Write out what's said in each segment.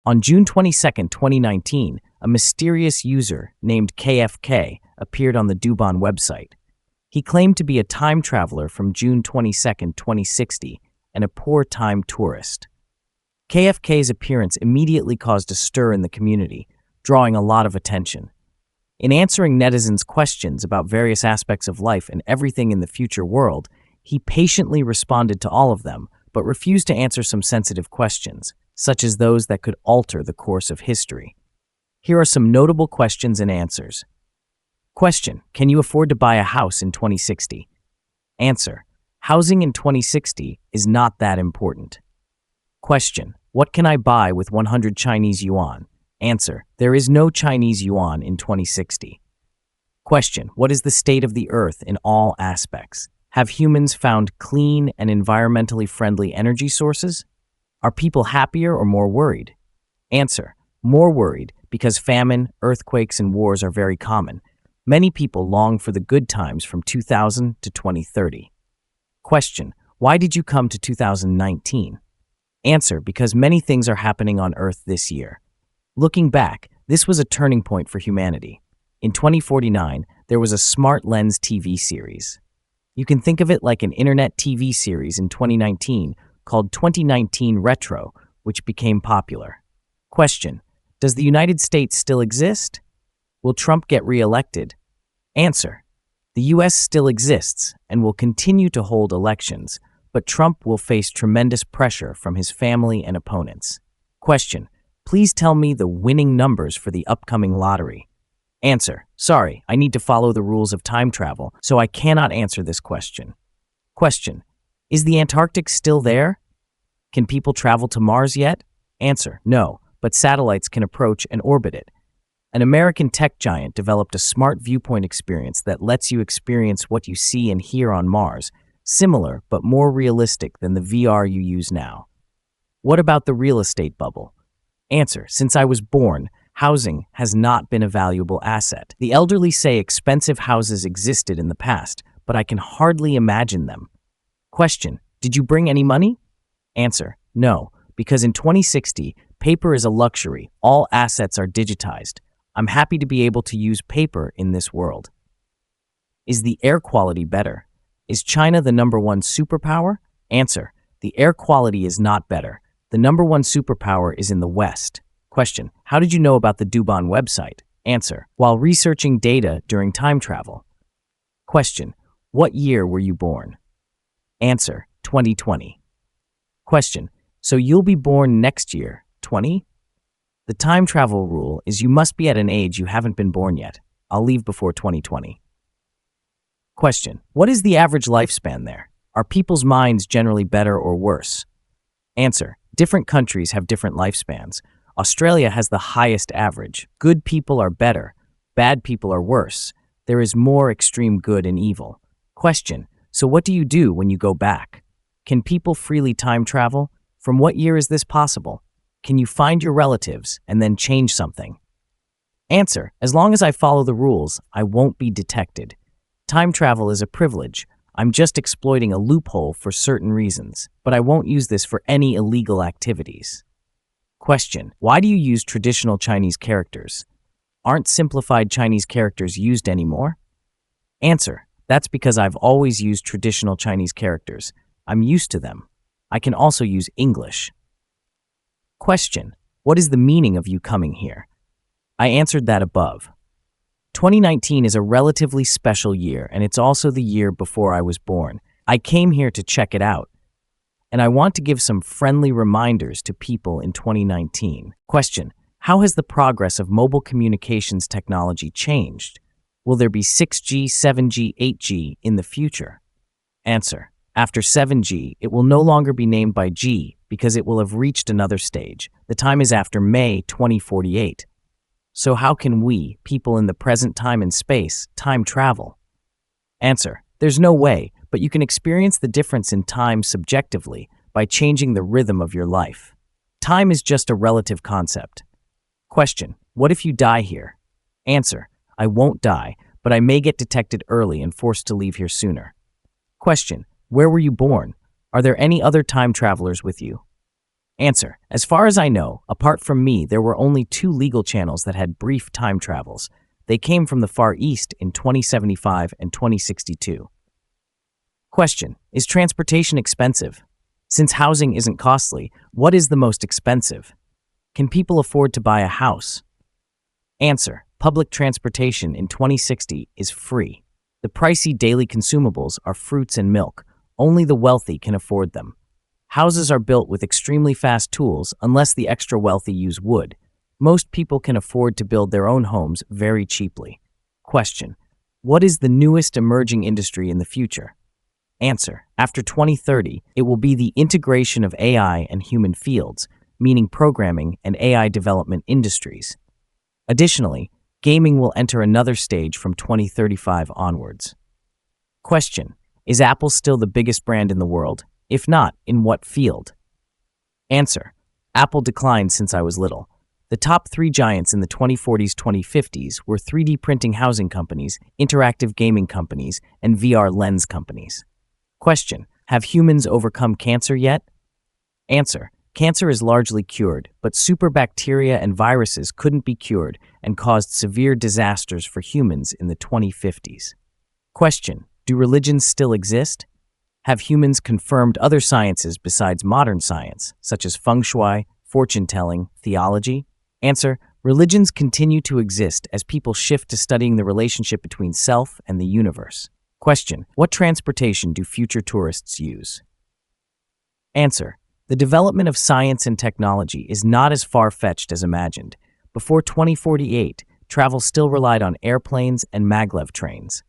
On June 22, 2019, a mysterious user named KFK appeared on the Douban website. He claimed to be a time traveler from June 22, 2060, and a poor time tourist. KFK's appearance immediately caused a stir in the community, drawing a lot of attention. In answering netizens' questions about various aspects of life and everything in the future world, he patiently responded to all of them, but refused to answer some sensitive questions, such as those that could alter the course of history. Here are some notable questions and answers. Question: Can you afford to buy a house in 2060? Answer: Housing in 2060 is not that important. Question: What can I buy with 100 Chinese yuan? Answer: There is no Chinese yuan in 2060. Question: What is the state of the Earth in all aspects? Have humans found clean and environmentally friendly energy sources? Are people happier or more worried? Answer: More worried, because famine, earthquakes, and wars are very common. Many people long for the good times from 2000 to 2030. Question: Why did you come to 2019? Answer: Because many things are happening on Earth this year. Looking back, this was a turning point for humanity. In 2049, there was a Smart Lens TV series. You can think of it like an internet TV series in 2019 called 2019 Retro, which became popular. Question: Does the United States still exist? Will Trump get re-elected? Answer: The U.S. still exists and will continue to hold elections, but Trump will face tremendous pressure from his family and opponents. Question: Please tell me the winning numbers for the upcoming lottery. Answer: Sorry, I need to follow the rules of time travel, so I cannot answer this question. Question: Is the Antarctic still there? Can people travel to Mars yet? Answer: No, but satellites can approach and orbit it. An American tech giant developed a smart viewpoint experience that lets you experience what you see and hear on Mars, similar but more realistic than the VR you use now. What about the real estate bubble? Answer: Since I was born, housing has not been a valuable asset. The elderly say expensive houses existed in the past, but I can hardly imagine them. Question: Did you bring any money? Answer: No, because in 2060, paper is a luxury. All assets are digitized. I'm happy to be able to use paper in this world. Is the air quality better? Is China the #1 superpower? Answer: The air quality is not better. The #1 superpower is in the West. Question: How did you know about the Douban website? Answer: While researching data during time travel. Question: What year were you born? Answer: 2020. Question: So you'll be born next year, 20? The time travel rule is you must be at an age you haven't been born yet. I'll leave before 2020. Question: What is the average lifespan there? Are people's minds generally better or worse? Answer: Different countries have different lifespans. Australia has the highest average. Good people are better. Bad people are worse. There is more extreme good and evil. Question: So what do you do when you go back? Can people freely time travel? From what year is this possible? Can you find your relatives and then change something? Answer: As long as I follow the rules, I won't be detected. Time travel is a privilege. I'm just exploiting a loophole for certain reasons, but I won't use this for any illegal activities. Question: Why do you use traditional Chinese characters? Aren't simplified Chinese characters used anymore? Answer: That's because I've always used traditional Chinese characters. I'm used to them. I can also use English. Question: What is the meaning of you coming here? I answered that above. 2019 is a relatively special year, and it's also the year before I was born. I came here to check it out, and I want to give some friendly reminders to people in 2019. Question: How has the progress of mobile communications technology changed? Will there be 6G, 7G, 8G in the future? Answer: After 7G, it will no longer be named by G because it will have reached another stage. The time is after May 2048. So how can we, people in the present time and space, time travel? Answer: There's no way, but you can experience the difference in time subjectively by changing the rhythm of your life. Time is just a relative concept. Question: What if you die here? Answer: I won't die, but I may get detected early and forced to leave here sooner. Question: Where were you born? Are there any other time travelers with you? Answer. As far as I know, apart from me, there were only 2 legal channels that had brief time travels. They came from the Far East in 2075 and 2062. Question. Is transportation expensive? Since housing isn't costly, what is the most expensive? Can people afford to buy a house? Answer. Public transportation in 2060 is free. The pricey daily consumables are fruits and milk. Only the wealthy can afford them. Houses are built with extremely fast tools unless the extra wealthy use wood. Most people can afford to build their own homes very cheaply. Question. What is the newest emerging industry in the future? Answer. After 2030, it will be the integration of AI and human fields, meaning programming and AI development industries. Additionally, gaming will enter another stage from 2035 onwards. Question. Is Apple still the biggest brand in the world? If not, in what field? Answer. Apple declined since I was little. The top 3 giants in the 2040s, 2050s were 3D printing housing companies, interactive gaming companies, and VR lens companies. Question. Have humans overcome cancer yet? Answer. Cancer is largely cured, but superbacteria and viruses couldn't be cured and caused severe disasters for humans in the 2050s. Question. Do religions still exist? Have humans confirmed other sciences besides modern science, such as feng shui, fortune-telling, theology? Answer. Religions continue to exist as people shift to studying the relationship between self and the universe. Question. What transportation do future tourists use? Answer. The development of science and technology is not as far-fetched as imagined. Before 2048, travel still relied on airplanes and maglev trains.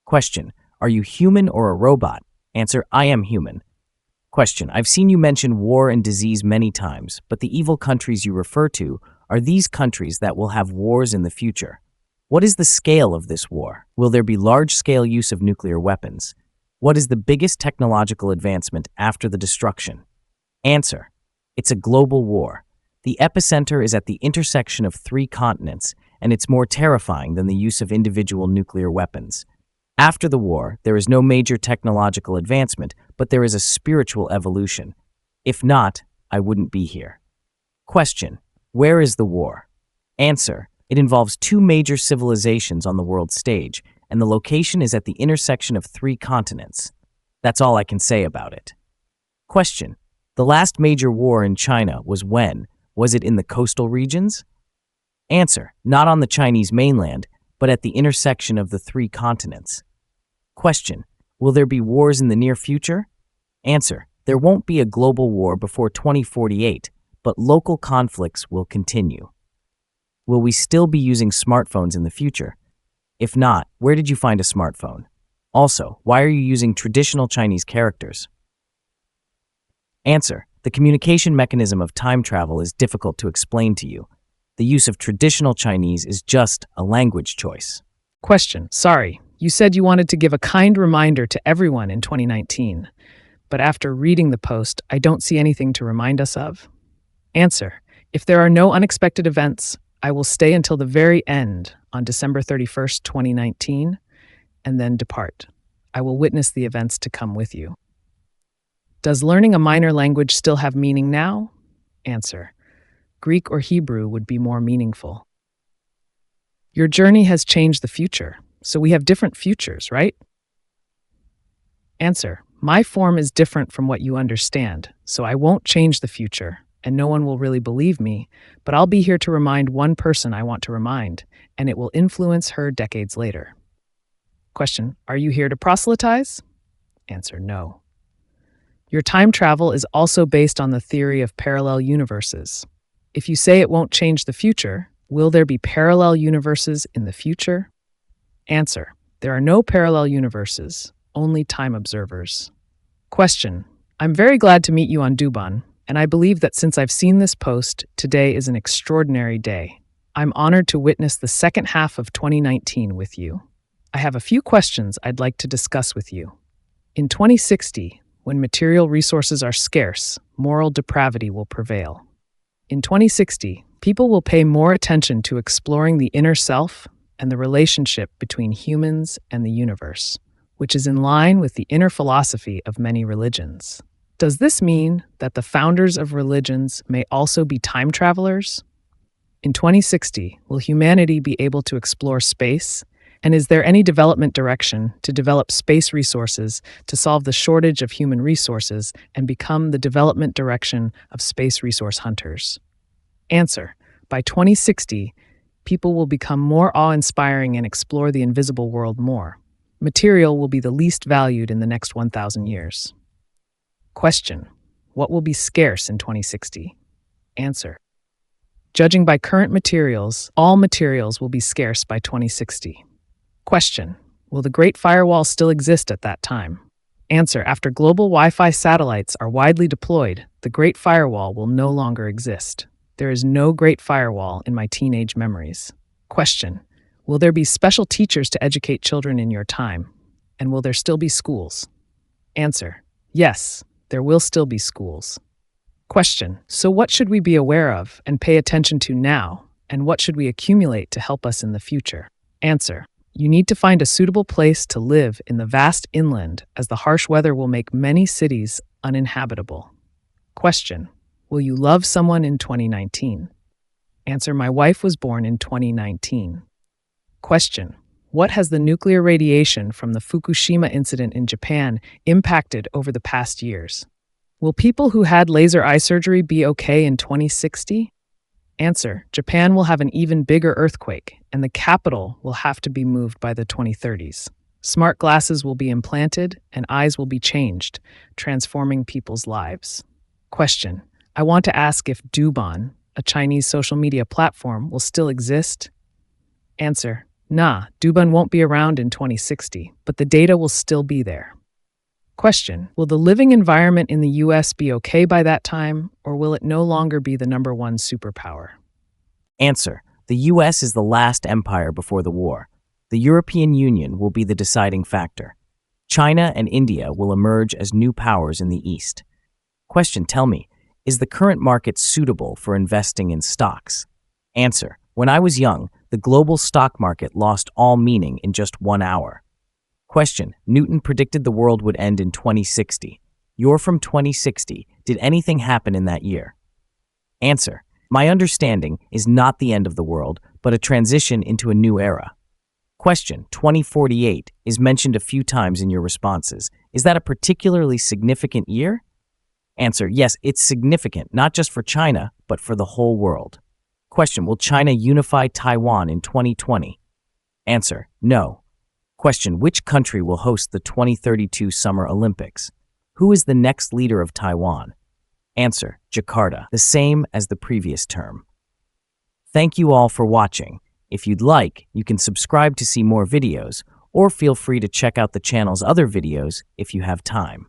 Question. Are you human or a robot? Answer. I am human. Question. I've seen you mention war and disease many times, but the evil countries you refer to are these countries that will have wars in the future. What is the scale of this war? Will there be large-scale use of nuclear weapons? What is the biggest technological advancement after the destruction? Answer. It's a global war. The epicenter is at the intersection of 3 continents, and it's more terrifying than the use of individual nuclear weapons. After the war, there is no major technological advancement, but there is a spiritual evolution. If not, I wouldn't be here. Question. Where is the war? Answer. It involves 2 major civilizations on the world stage, and the location is at the intersection of 3 continents. That's all I can say about it. Question. The last major war in China was when? Was it in the coastal regions? Answer. Not on the Chinese mainland, but at the intersection of the 3 continents. Question. Will there be wars in the near future? Answer. There won't be a global war before 2048, but local conflicts will continue. Will we still be using smartphones in the future? If not, where did you find a smartphone? Also, why are you using traditional Chinese characters? Answer. The communication mechanism of time travel is difficult to explain to you. The use of traditional Chinese is just a language choice. Question. Sorry, you said you wanted to give a kind reminder to everyone in 2019, but after reading the post, I don't see anything to remind us of. Answer. If there are no unexpected events, I will stay until the very end on December 31st, 2019, and then depart. I will witness the events to come with you. Does learning a minor language still have meaning now? Answer. Greek or Hebrew would be more meaningful. Your journey has changed the future, so we have different futures, right? Answer. My form is different from what you understand, so I won't change the future, and no one will really believe me, but I'll be here to remind one person I want to remind, and it will influence her decades later. Question. Are you here to proselytize? Answer. No. Your time travel is also based on the theory of parallel universes. If you say it won't change the future, will there be parallel universes in the future? Answer. There are no parallel universes, only time observers. Question. I'm very glad to meet you on Douban, and I believe that since I've seen this post, today is an extraordinary day. I'm honored to witness the second half of 2019 with you. I have a few questions I'd like to discuss with you. In 2060, when material resources are scarce, moral depravity will prevail. In 2060, people will pay more attention to exploring the inner self and the relationship between humans and the universe, which is in line with the inner philosophy of many religions. Does this mean that the founders of religions may also be time travelers? In 2060, will humanity be able to explore space? And is there any development direction to develop space resources to solve the shortage of human resources and become the development direction of space resource hunters? Answer: by 2060, people will become more awe-inspiring and explore the invisible world more. Material will be the least valued in the next 1,000 years. Question: what will be scarce in 2060? Answer: judging by current materials, all materials will be scarce by 2060. Question: will the Great Firewall still exist at that time? Answer: after global Wi-Fi satellites are widely deployed, the Great Firewall will no longer exist. There is no Great Firewall in my teenage memories. Question: will there be special teachers to educate children in your time? And will there still be schools? Answer: yes, there will still be schools. Question: so what should we be aware of and pay attention to now, and what should we accumulate to help us in the future? Answer: you need to find a suitable place to live in the vast inland, as the harsh weather will make many cities uninhabitable. Question: will you love someone in 2019? Answer: my wife was born in 2019. Question: what has the nuclear radiation from the Fukushima incident in Japan impacted over the past years? Will people who had laser eye surgery be okay in 2060? Answer: Japan will have an even bigger earthquake, and the capital will have to be moved by the 2030s. Smart glasses will be implanted, and eyes will be changed, transforming people's lives. Question: I want to ask if Douban, a Chinese social media platform, will still exist? Answer: nah, Douban won't be around in 2060, but the data will still be there. Question: will the living environment in the US be okay by that time, or will it no longer be the #1 superpower? Answer: the US is the last empire before the war. The European Union will be the deciding factor. China and India will emerge as new powers in the East. Question: tell me, is the current market suitable for investing in stocks? Answer: when I was young, the global stock market lost all meaning in just 1 hour. Question: Newton predicted the world would end in 2060. You're from 2060. Did anything happen in that year? Answer: my understanding is not the end of the world, but a transition into a new era. Question: 2048 is mentioned a few times in your responses. Is that a particularly significant year? Answer: yes, it's significant, not just for China, but for the whole world. Question: will China unify Taiwan in 2020? Answer: no. Question: which country will host the 2032 Summer Olympics? Who is the next leader of Taiwan? Answer: Jakarta, the same as the previous term. Thank you all for watching. If you'd like, you can subscribe to see more videos, or feel free to check out the channel's other videos if you have time.